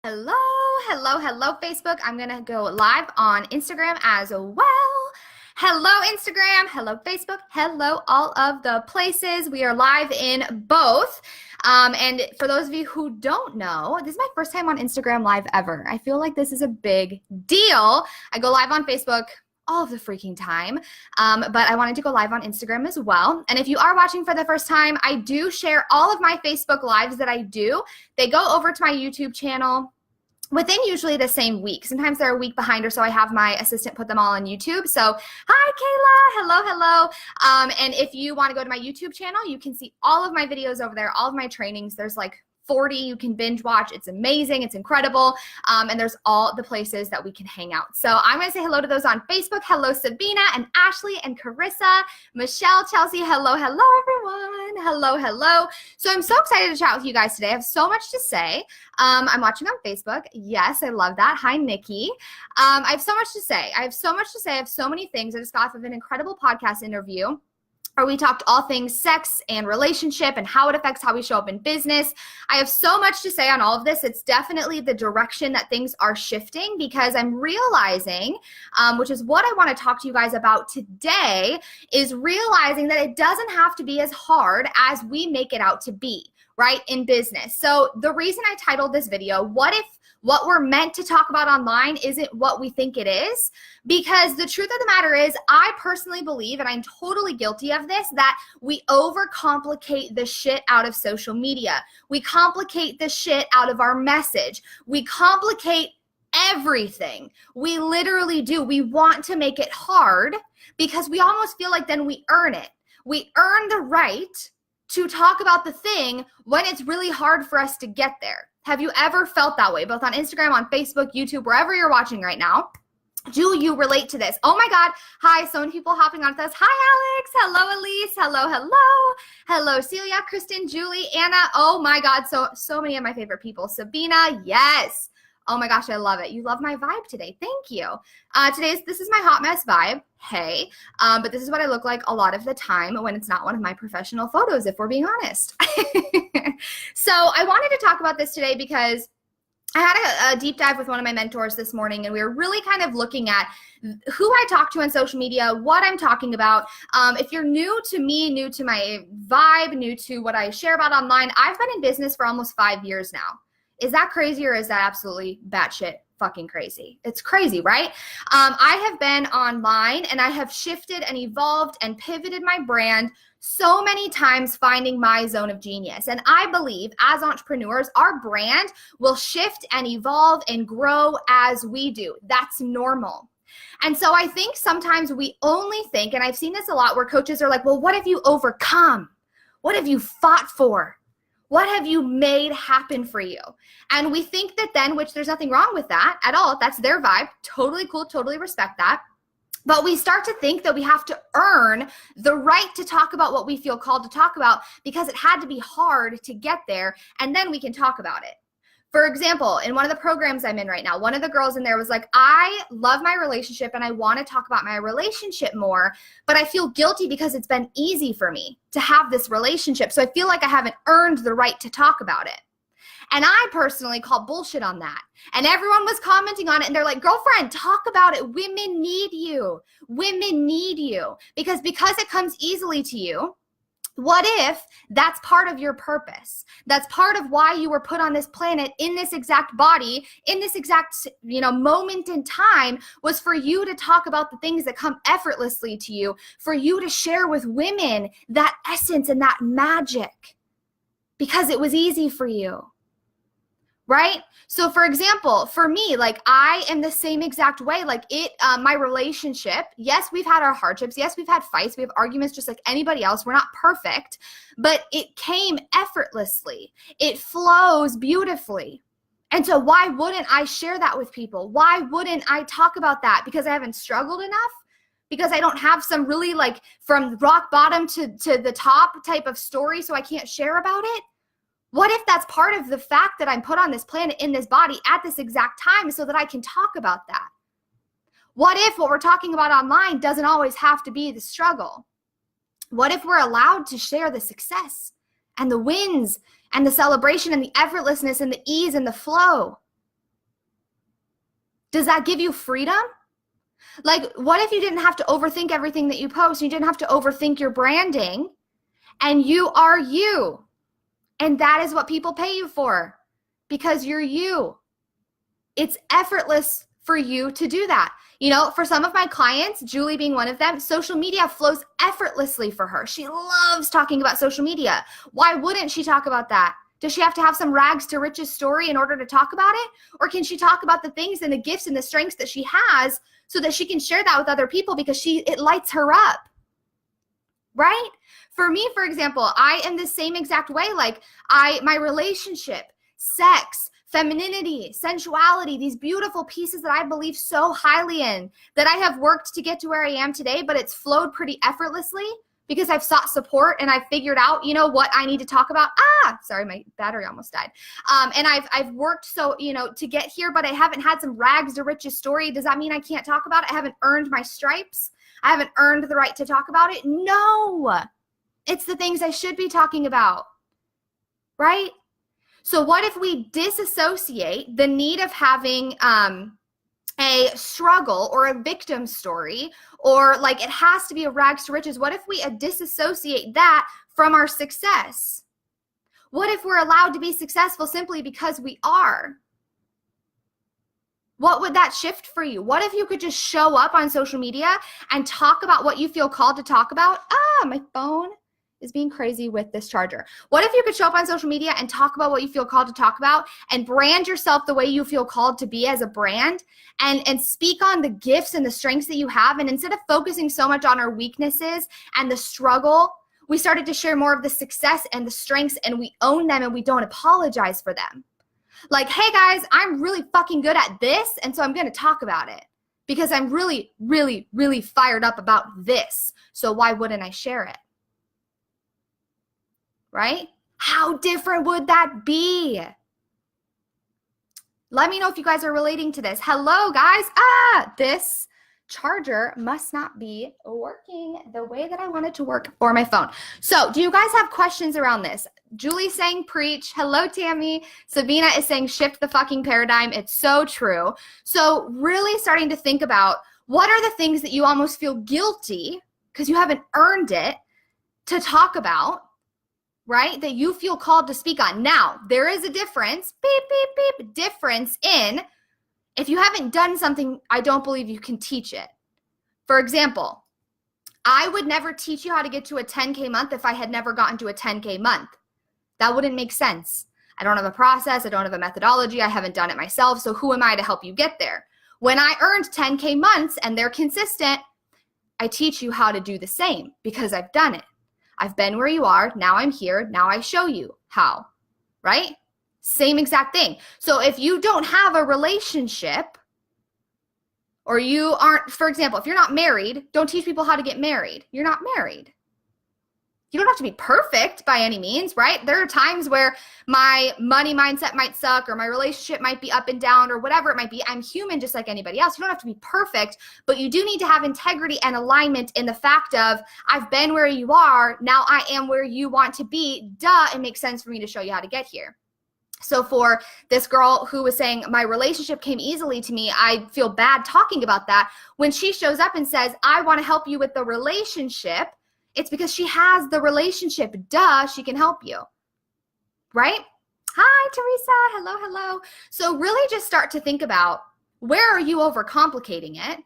Hello, hello, Facebook. I'm going to go live on Instagram as well. Hello, Instagram. Hello, Facebook. Hello, all of the places. We are live in both. And for those of you who don't know, this is my first time on Instagram live ever. I feel like this is a big deal. I go live on Facebook all of the freaking time. But I wanted to go live on Instagram as well. And if you are watching for the first time, I do share all of my Facebook lives that I do. They go over to my YouTube channel within usually the same week. Sometimes they're a week behind or so. I have my assistant put them all on YouTube. So hi, Kayla. Hello. And if you want to go to my YouTube channel, you can see all of my videos over there, all of my trainings. There's like 40 you can binge watch. It's amazing. It's incredible. And there's all the places that we can hang out. So I'm going to say hello to those on Facebook. Hello, Sabina and Ashley and Carissa, Michelle, Chelsea. Hello, everyone. Hello. So I'm so excited to chat with you guys today. I have so much to say. I'm watching on Facebook. Yes, I love that. Hi, Nikki. I have so much to say. I have so many things. I just got off of an incredible podcast interview where we talked all things sex and relationship and how it affects how we show up in business. I have so much to say on all of this. It's definitely the direction that things are shifting because I'm realizing, which is what I want to talk to you guys about today, is realizing that it doesn't have to be as hard as we make it out to be, right, in business. So the reason I titled this video, what if what we're meant to talk about online isn't what we think it is? Because the truth of the matter is, I personally believe, and I'm totally guilty of this, that we overcomplicate the shit out of social media. We complicate the shit out of our message. We complicate everything. We literally do. We want to make it hard because we almost feel like then we earn it. We earn the right to talk about the thing when it's really hard for us to get there. Have you ever felt that way, both on Instagram, on Facebook, YouTube, wherever you're watching right now? Do you relate to this? Oh my God. Hi, so many people hopping on with us. Hi, Alex. Hello, Elise. Hello, Celia, Kristen, Julie, Anna. Oh my God. So many of my favorite people. Sabina. Yes. Oh my gosh, I love it. You love my vibe today. Thank you. This is my hot mess vibe. Hey, but this is what I look like a lot of the time when it's not one of my professional photos, if we're being honest. So I wanted to talk about this today because I had a deep dive with one of my mentors this morning, and we were really kind of looking at who I talk to on social media, what I'm talking about. If you're new to me, new to my vibe, new to what I share about online, I've been in business for almost 5 years now. Is that crazy or is that absolutely batshit fucking crazy? It's crazy, right? I have been online and I have shifted and evolved and pivoted my brand so many times, finding my zone of genius. And I believe as entrepreneurs, our brand will shift and evolve and grow as we do. That's normal. And so I think sometimes we only think, and I've seen this a lot where coaches are like, well, what have you overcome? What have you fought for? What have you made happen for you? And we think that then, which there's nothing wrong with that at all. That's their vibe. Totally cool. Totally respect that. But we start to think that we have to earn the right to talk about what we feel called to talk about because it had to be hard to get there, and then we can talk about it. For example, in one of the programs I'm in right now, one of the girls in there was like, I love my relationship and I want to talk about my relationship more, but I feel guilty because it's been easy for me to have this relationship. So I feel like I haven't earned the right to talk about it. And I personally call bullshit on that. And everyone was commenting on it and they're like, girlfriend, talk about it. Women need you. Women need you. Because it comes easily to you. What if that's part of your purpose? That's part of why you were put on this planet in this exact body, in this exact, moment in time, was for you to talk about the things that come effortlessly to you, for you to share with women that essence and that magic because it was easy for you. Right? So for example, for me, like I am the same exact way, like my relationship, yes, we've had our hardships. Yes, we've had fights. We have arguments just like anybody else. We're not perfect, but it came effortlessly. It flows beautifully. And so why wouldn't I share that with people? Why wouldn't I talk about that? Because I haven't struggled enough? Because I don't have some really like from rock bottom to the top type of story, so I can't share about it? What if that's part of the fact that I'm put on this planet in this body at this exact time so that I can talk about that? What if what we're talking about online doesn't always have to be the struggle? What if we're allowed to share the success and the wins and the celebration and the effortlessness and the ease and the flow? Does that give you freedom? Like, what if you didn't have to overthink everything that you post? You didn't have to overthink your branding, and you are you. And that is what people pay you for, because you're you. It's effortless for you to do that. You know, for some of my clients, Julie being one of them, social media flows effortlessly for her. She loves talking about social media. Why wouldn't she talk about that? Does she have to have some rags to riches story in order to talk about it? Or can she talk about the things and the gifts and the strengths that she has so that she can share that with other people because it lights her up, right? For me, for example, I am the same exact way. Like my relationship, sex, femininity, sensuality, these beautiful pieces that I believe so highly in, that I have worked to get to where I am today, but it's flowed pretty effortlessly because I've sought support and I've figured out, you know, what I need to talk about. Sorry, my battery almost died. And I've worked so, you know, to get here, but I haven't had some rags to riches story. Does that mean I can't talk about it? I haven't earned my stripes. I haven't earned the right to talk about it. No, it's the things I should be talking about, right? So what if we disassociate the need of having a struggle or a victim story, or like it has to be a rags to riches? What if we disassociate that from our success? What if we're allowed to be successful simply because we are? What would that shift for you? What if you could just show up on social media and talk about what you feel called to talk about? My phone is being crazy with this charger. What if you could show up on social media and talk about what you feel called to talk about and brand yourself the way you feel called to be as a brand, and speak on the gifts and the strengths that you have? And instead of focusing so much on our weaknesses and the struggle, we started to share more of the success and the strengths, and we own them and we don't apologize for them. Like, hey guys, I'm really fucking good at this, and so I'm going to talk about it because I'm really, really, really fired up about this. So why wouldn't I share it? Right? How different would that be? Let me know if you guys are relating to this. Hello, guys. This charger must not be working the way that I want it to work for my phone. So do you guys have questions around this? Julie's saying preach. Hello, Tammy. Sabina is saying shift the fucking paradigm. It's so true. So really starting to think about, what are the things that you almost feel guilty because you haven't earned it to talk about, right? That you feel called to speak on. Now, there is a difference, beep, beep, beep, difference in, if you haven't done something, I don't believe you can teach it. For example, I would never teach you how to get to a 10K month if I had never gotten to a 10K month. That wouldn't make sense. I don't have a process. I don't have a methodology. I haven't done it myself. So who am I to help you get there? When I earned 10K months and they're consistent, I teach you how to do the same because I've done it. I've been where you are. Now I'm here. Now I show you how, right? Same exact thing. So if you don't have a relationship, or you aren't, for example, if you're not married, don't teach people how to get married. You're not married. You don't have to be perfect by any means, right? There are times where my money mindset might suck, or my relationship might be up and down, or whatever it might be. I'm human just like anybody else. You don't have to be perfect, but you do need to have integrity and alignment in the fact of, I've been where you are, now I am where you want to be. Duh, it makes sense for me to show you how to get here. So for this girl who was saying, my relationship came easily to me, I feel bad talking about that. When she shows up and says, I want to help you with the relationship, it's because she has the relationship. Duh, she can help you, right? Hi, Teresa. Hello, hello. So really just start to think about, where are you overcomplicating it?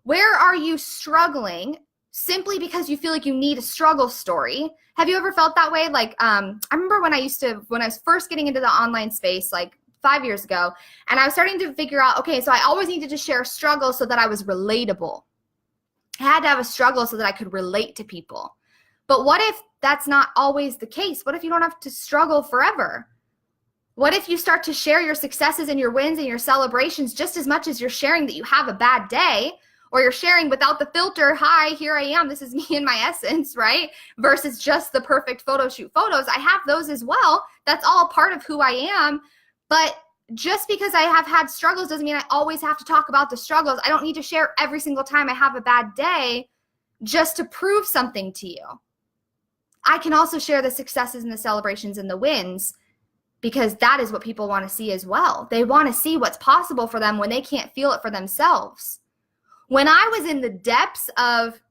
Where are you struggling simply because you feel like you need a struggle story? Have you ever felt that way? Like, I remember when I was first getting into the online space, like 5 years ago, and I was starting to figure out, okay, so I always needed to share struggle so that I was relatable. I had to have a struggle so that I could relate to people. But what if that's not always the case? What if you don't have to struggle forever? What if you start to share your successes and your wins and your celebrations just as much as you're sharing that you have a bad day, or you're sharing without the filter, hi, here I am, this is me in my essence, right? Versus just the perfect photo shoot photos. I have those as well. That's all part of who I am. But just because I have had struggles doesn't mean I always have to talk about the struggles. I don't need to share every single time I have a bad day just to prove something to you. I can also share the successes and the celebrations and the wins because that is what people want to see as well. They want to see what's possible for them when they can't feel it for themselves. When I was in the depths of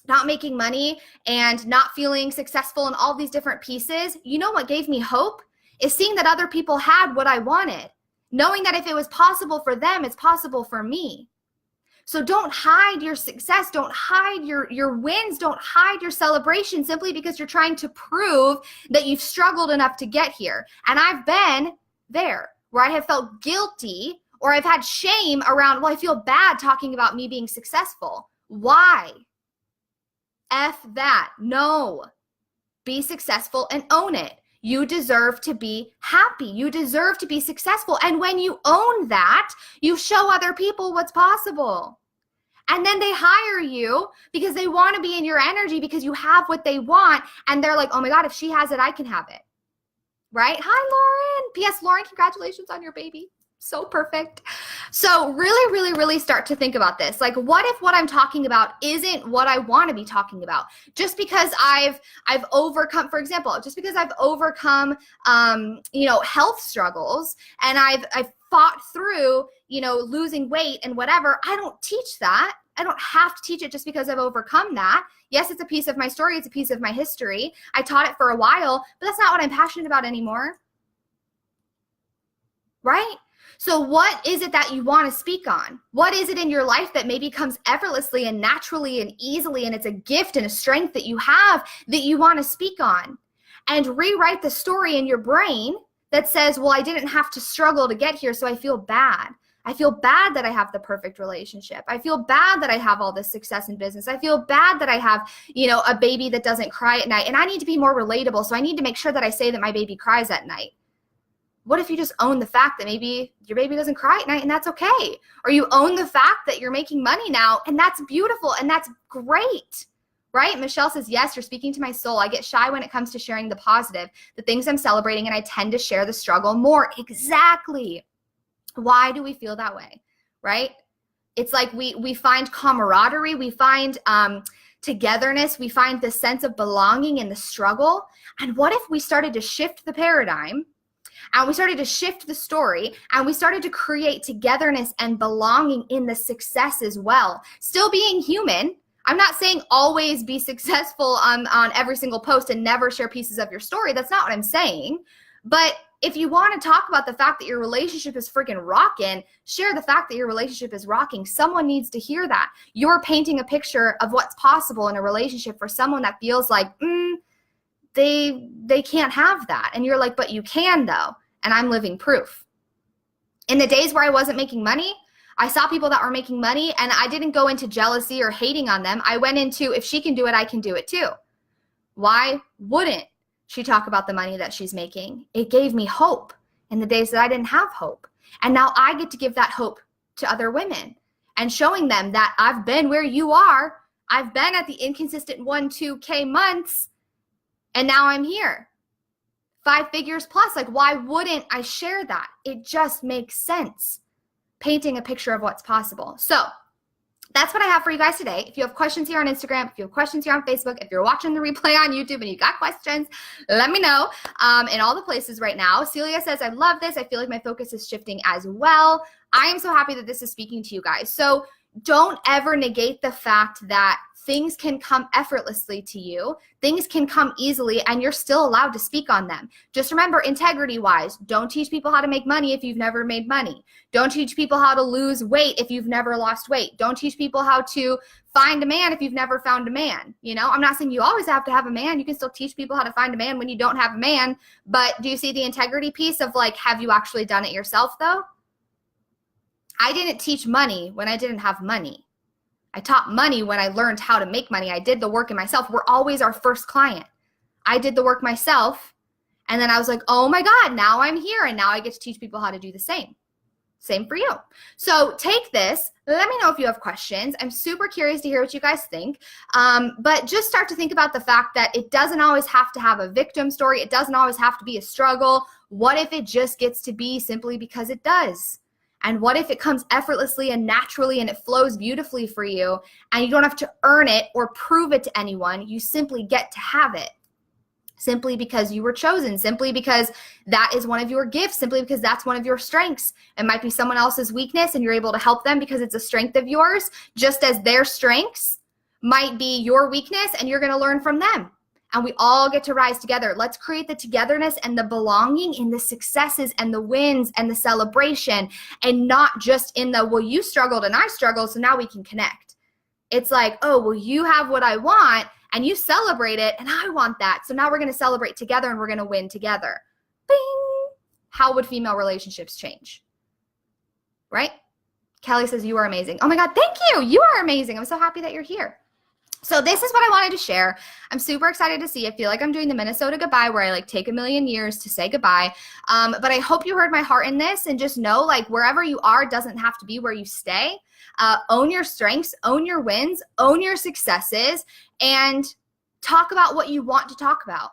not making money and not feeling successful in all these different pieces, you know what gave me hope? Is seeing that other people had what I wanted. Knowing that if it was possible for them, it's possible for me. So don't hide your success. Don't hide your wins. Don't hide your celebration simply because you're trying to prove that you've struggled enough to get here. And I've been there where I have felt guilty or I've had shame around, well, I feel bad talking about me being successful. Why? F that. No. Be successful and own it. You deserve to be happy. You deserve to be successful. And when you own that, you show other people what's possible. And then they hire you because they want to be in your energy because you have what they want. And they're like, oh my God, if she has it, I can have it. Right? Hi, Lauren. P.S. Lauren, congratulations on your baby. So perfect. So really, really, really start to think about this. Like, what if what I'm talking about isn't what I want to be talking about? Just because I've overcome, for example, just because I've overcome, health struggles and I've fought through, losing weight and whatever, I don't teach that. I don't have to teach it just because I've overcome that. Yes, it's a piece of my story. It's a piece of my history. I taught it for a while, but that's not what I'm passionate about anymore. Right? So what is it that you want to speak on? What is it in your life that maybe comes effortlessly and naturally and easily, and it's a gift and a strength that you have that you want to speak on? And rewrite the story in your brain that says, well, I didn't have to struggle to get here, so I feel bad. I feel bad that I have the perfect relationship. I feel bad that I have all this success in business. I feel bad that I have, a baby that doesn't cry at night. And I need to be more relatable, so I need to make sure that I say that my baby cries at night. What if you just own the fact that maybe your baby doesn't cry at night and that's okay? Or you own the fact that you're making money now and that's beautiful and that's great, right? Michelle says, yes, you're speaking to my soul. I get shy when it comes to sharing the positive, the things I'm celebrating, and I tend to share the struggle more. Exactly. Why do we feel that way, right? It's like we find camaraderie, we find togetherness, we find this sense of belonging in the struggle. And what if we started to shift the paradigm? And we started to shift the story and we started to create togetherness and belonging in the success as well. Still being human. I'm not saying always be successful on every single post and never share pieces of your story. That's not what I'm saying. But if you want to talk about the fact that your relationship is freaking rocking, share the fact that your relationship is rocking. Someone needs to hear that. You're painting a picture of what's possible in a relationship for someone that feels like, they can't have that. And you're like, but you can though. And I'm living proof. In the days where I wasn't making money, I saw people that were making money and I didn't go into jealousy or hating on them. I went into, if she can do it, I can do it too. Why wouldn't she talk about the money that she's making? It gave me hope in the days that I didn't have hope. And now I get to give that hope to other women and showing them that I've been where you are. I've been at the inconsistent 1-2K months. And now I'm here. 5 figures plus. Like, why wouldn't I share that? It just makes sense. Painting a picture of what's possible. So that's what I have for you guys today. If you have questions here on Instagram, if you have questions here on Facebook, if you're watching the replay on YouTube and you got questions, let me know in all the places right now. Celia says, I love this. I feel like my focus is shifting as well. I am so happy that this is speaking to you guys. So don't ever negate the fact that things can come effortlessly to you. Things can come easily and you're still allowed to speak on them. Just remember, integrity-wise, don't teach people how to make money if you've never made money. Don't teach people how to lose weight if you've never lost weight. Don't teach people how to find a man if you've never found a man. I'm not saying you always have to have a man. You can still teach people how to find a man when you don't have a man. But do you see the integrity piece of like, have you actually done it yourself though? I didn't teach money when I didn't have money. I taught money when I learned how to make money. I did the work in myself. We're always our first client. I did the work myself. And then I was like, oh my God, now I'm here. And now I get to teach people how to do the same. Same for you. So take this. Let me know if you have questions. I'm super curious to hear what you guys think. But just start to think about the fact that it doesn't always have to have a victim story. It doesn't always have to be a struggle. What if it just gets to be simply because it does? And what if it comes effortlessly and naturally and it flows beautifully for you and you don't have to earn it or prove it to anyone. You simply get to have it. simply because you were chosen, simply because that is one of your gifts, simply because that's one of your strengths. It might be someone else's weakness and you're able to help them because it's a strength of yours, just as their strengths might be your weakness and you're going to learn from them. And we all get to rise together. Let's create the togetherness and the belonging in the successes and the wins and the celebration, and not just in the, well, you struggled and I struggled, so now we can connect. It's like, oh, well, you have what I want and you celebrate it and I want that. So now we're going to celebrate together and we're going to win together. Bing! How would female relationships change? Right? Kelly says, you are amazing. Oh my God, thank you. You are amazing. I'm so happy that you're here. So this is what I wanted to share. I'm super excited to see. I feel like I'm doing the Minnesota goodbye where I like take a million years to say goodbye. But I hope you heard my heart in this, and just know, like, wherever you are doesn't have to be where you stay. Own your strengths, own your wins, own your successes, and talk about what you want to talk about,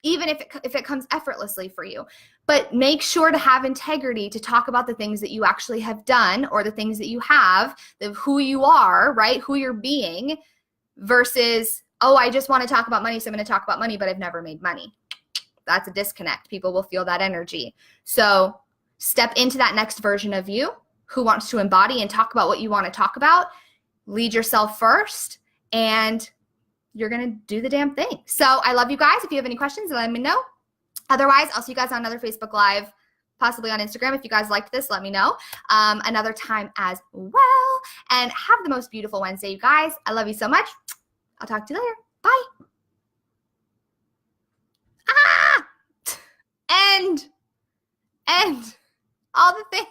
even if it comes effortlessly for you. But make sure to have integrity to talk about the things that you actually have done, or the things that you have, who you are, right? Who you're being. Versus, oh, I just want to talk about money, so I'm going to talk about money, but I've never made money. That's a disconnect. People will feel that energy. So step into that next version of you who wants to embody and talk about what you want to talk about. Lead yourself first, and you're going to do the damn thing. So I love you guys. If you have any questions, let me know. Otherwise, I'll see you guys on another Facebook Live, possibly on Instagram. If you guys liked this, let me know. Another time as well. And have the most beautiful Wednesday, you guys. I love you so much. I'll talk to you later. Bye. End all the things.